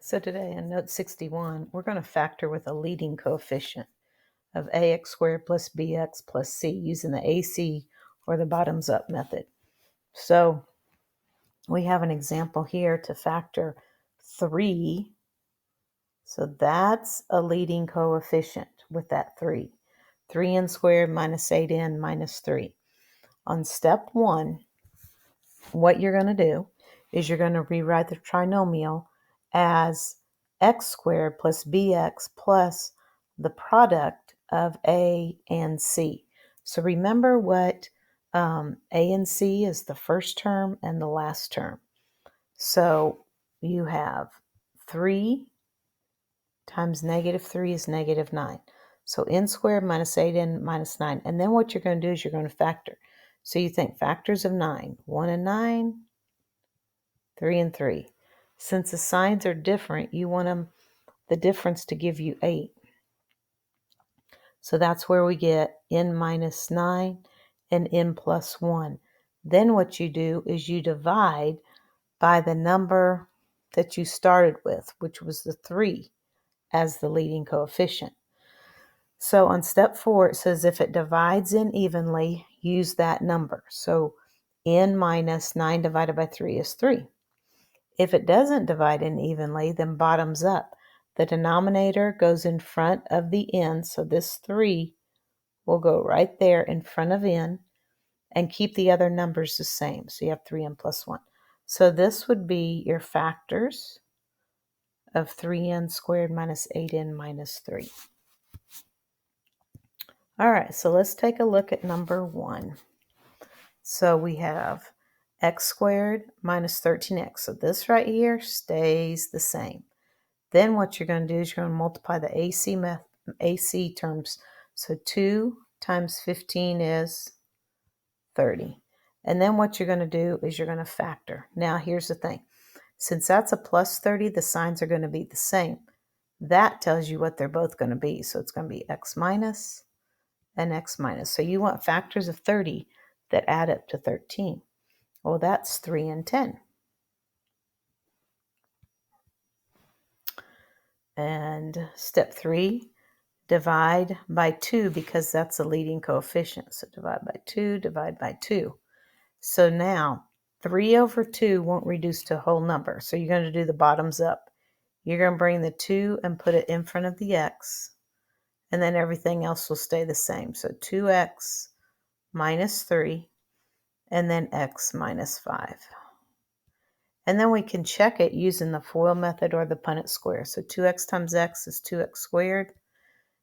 So today in note 61, we're going to factor with a leading coefficient of ax squared plus bx plus c using the AC or the bottoms up method. So we have an example here to factor 3. So that's a leading coefficient with that 3. 3n squared minus 8n minus 3. On step 1, what you're going to do is you're going to rewrite the trinomial as x squared plus bx plus the product of a and c. So remember what a and c is the first term and the last term. So you have 3 times negative 3 is negative 9. So n squared minus 8n minus 9. And then what you're going to do is you're going to factor. So you think factors of 9. 1 and 9, 3 and 3. Since the signs are different, you want the difference to give you 8. So that's where we get n minus 9 and n plus 1. Then what you do is you divide by the number that you started with, which was the 3 as the leading coefficient. So on step 4, it says if it divides in evenly, use that number. So n minus 9 divided by 3 is 3. If it doesn't divide in evenly, then bottoms up. The denominator goes in front of the n, so this 3 will go right there in front of n and keep the other numbers the same. So you have 3n plus 1. So this would be your factors of 3n squared minus 8n minus 3. All right, so let's take a look at number 1. So we have x squared minus 13x. So this right here stays the same. Then what you're going to do is you're going to multiply the AC terms. So 2 times 15 is 30. And then what you're going to do is you're going to factor. Now here's the thing. Since that's a plus 30, the signs are going to be the same. That tells you what they're both going to be. So it's going to be x minus and x minus. So you want factors of 30 that add up to 13. Well, that's 3 and 10. And step 3, divide by 2 because that's a leading coefficient. So divide by 2, divide by 2. So now 3 over 2 won't reduce to a whole number. So you're going to do the bottoms up. You're going to bring the 2 and put it in front of the x. And then everything else will stay the same. So 2x minus 3 and then x minus 5. And then we can check it using the FOIL method or the Punnett square. So 2x times x is 2x squared.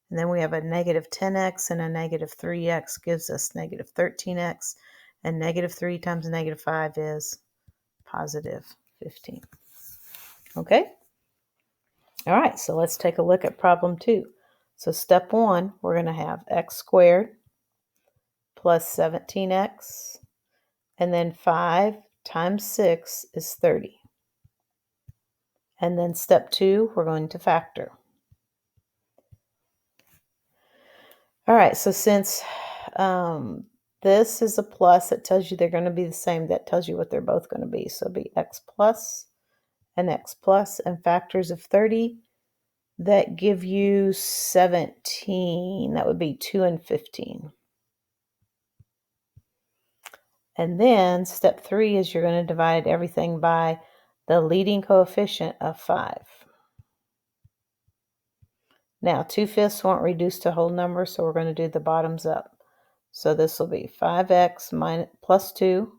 And then we have a negative 10x and a negative 3x gives us negative 13x. And negative 3 times negative 5 is positive 15. Okay? All right, so let's take a look at problem 2. So step 1, we're going to have x squared plus 17x. And then 5 times 6 is 30. And then step 2, we're going to factor. All right, so since this is a plus, it tells you they're going to be the same. That tells you what they're both going to be. So it'll be x plus and factors of 30 that give you 17. That would be 2 and 15. And then step 3 is you're going to divide everything by the leading coefficient of 5. Now, 2/5 won't reduce to whole number, so we're going to do the bottoms up. So this will be 5x plus 2,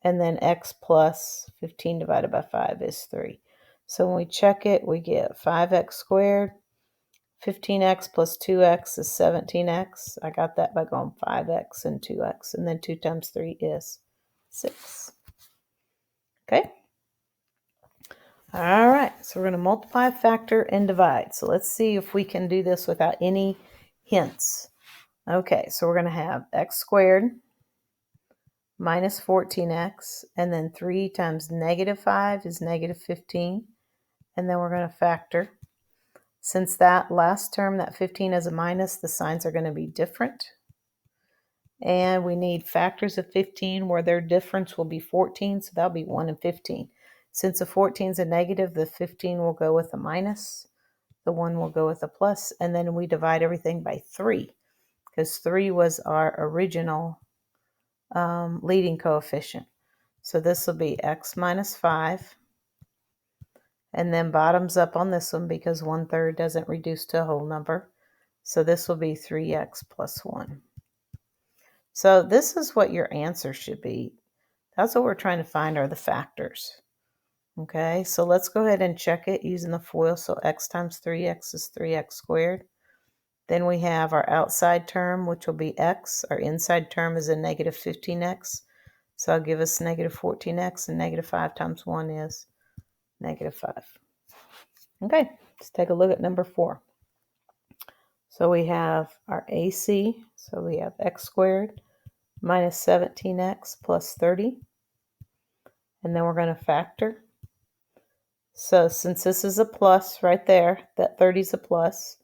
and then x plus 15 divided by 5 is 3. So when we check it, we get 5x squared. 15x plus 2x is 17x. I got that by going 5x and 2x, and then 2 times 3 is 6. Okay? All right, so we're going to multiply, factor, and divide. So let's see if we can do this without any hints. Okay, so we're going to have x squared minus 14x, and then 3 times negative 5 is negative 15, and then we're going to factor. Since that last term, that 15 is a minus, the signs are going to be different. And we need factors of 15 where their difference will be 14, so that'll be 1 and 15. Since the 14 is a negative, the 15 will go with a minus, the 1 will go with a plus, and then we divide everything by 3 because 3 was our original leading coefficient. So this will be x minus 5, and then bottoms up on this one because 1/3 doesn't reduce to a whole number. So this will be 3x plus 1. So this is what your answer should be. That's what we're trying to find are the factors. Okay, so let's go ahead and check it using the FOIL. So x times 3x is 3x squared. Then we have our outside term, which will be x. Our inside term is a negative 15x. So I'll give us negative 14x, and negative 5 times 1 is negative 5. Okay, let's take a look at number 4. So we have our AC. So we have x squared minus 17x plus 30. And then we're going to factor. So since this is a plus right there, that 30 is a plus,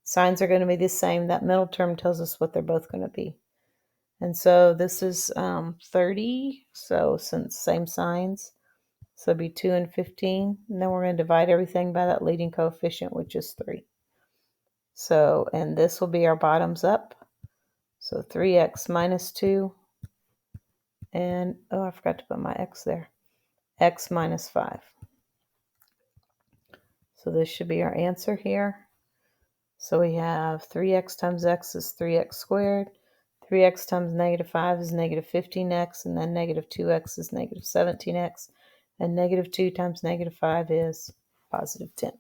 signs are going to be the same. That middle term tells us what they're both going to be. And so this is 30, so since same signs, so it'll be 2 and 15. And then we're going to divide everything by that leading coefficient, which is 3. So, and this will be our bottoms up. So 3x minus 2, and, oh, I forgot to put my x there, x minus 5. So this should be our answer here. So we have 3x times x is 3x squared. 3x times negative 5 is negative 15x, and then negative 2x is negative 17x, and negative 2 times negative 5 is positive 10.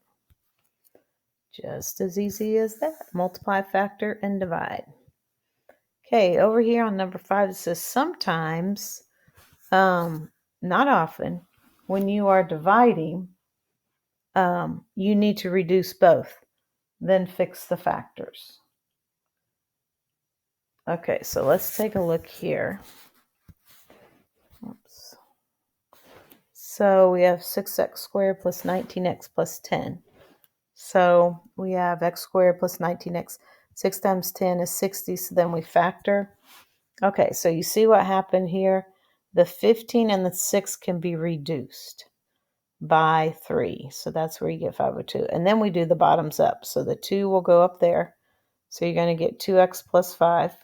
Just as easy as that. Multiply, factor, and divide. Okay, over here on number 5, it says sometimes, not often, when you are dividing, you need to reduce both, then fix the factors. Okay, so let's take a look here. Oops. So we have 6x squared plus 19x plus 10. So we have x squared plus 19x. 6 times 10 is 60, so then we factor. Okay, so you see what happened here? The 15 and the 6 can be reduced by 3. So that's where you get 502. And then we do the bottoms up. So the 2 will go up there. So you're going to get 2x plus 5.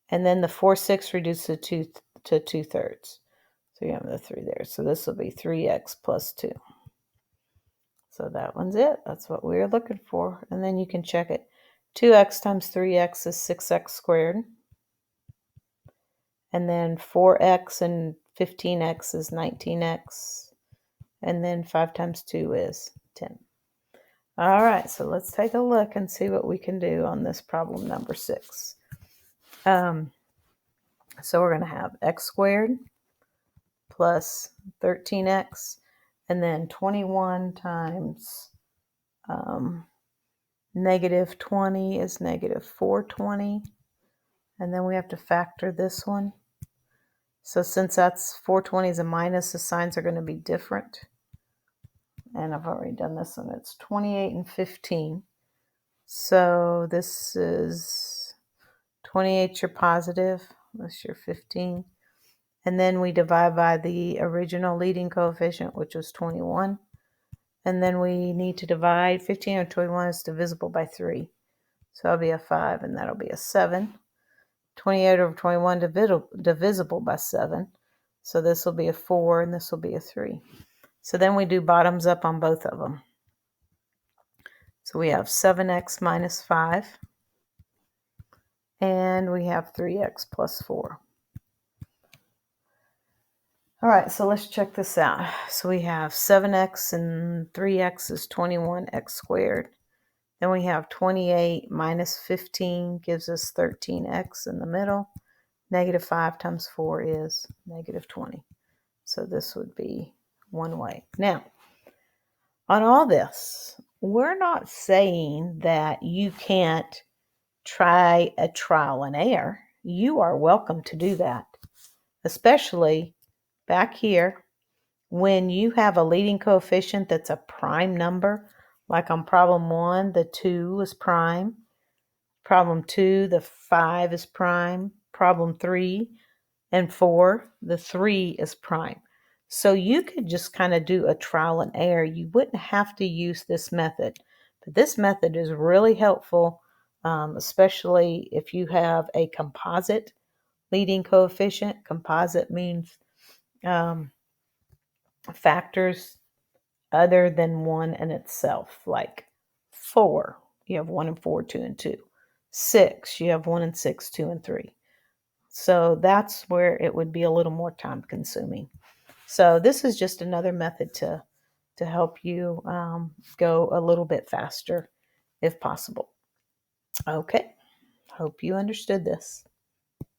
And then the 4, 6 reduces to 2/3. So you have the 3 there. So this will be 3x plus 2. So that one's it. That's what we were looking for. And then you can check it. 2x times 3x is 6x squared. And then 4x and 15x is 19x. And then 5 times 2 is 10. All right, so let's take a look and see what we can do on this problem number 6. So we're going to have x squared plus 13x, and then 21 times negative 20 is negative 420. And then we have to factor this one. So since that's 420 is a minus, the signs are going to be different. And I've already done this one. It's 28 and 15. So this is 28, your positive. That's your 15. And then we divide by the original leading coefficient, which was 21. And then we need to divide 15 over 21 is divisible by 3. So that'll be a 5, and that'll be a 7. 28 over 21 divisible by 7. So this will be a 4, and this will be a 3. So then we do bottoms up on both of them. So we have 7x minus 5. And we have 3x plus 4. All right, so let's check this out. So we have 7x and 3x is 21x squared. Then we have 28 minus 15 gives us 13x in the middle. Negative 5 times 4 is negative 20. So this would be one way. Now, on all this, we're not saying that you can't try a trial and error. You are welcome to do that, especially back here when you have a leading coefficient that's a prime number. Like on problem 1, the 2 is prime. Problem 2, the 5 is prime. Problem 3 and 4, the 3 is prime. So you could just kind of do a trial and error. You wouldn't have to use this method, but this method is really helpful, especially if you have a composite leading coefficient. Composite means um, factors other than one in itself, like 4, you have 1 and 4, 2 and 2. 6, you have 1 and 6, 2 and 3. So that's where it would be a little more time consuming. So this is just another method to help you go a little bit faster if possible. Okay, hope you understood this.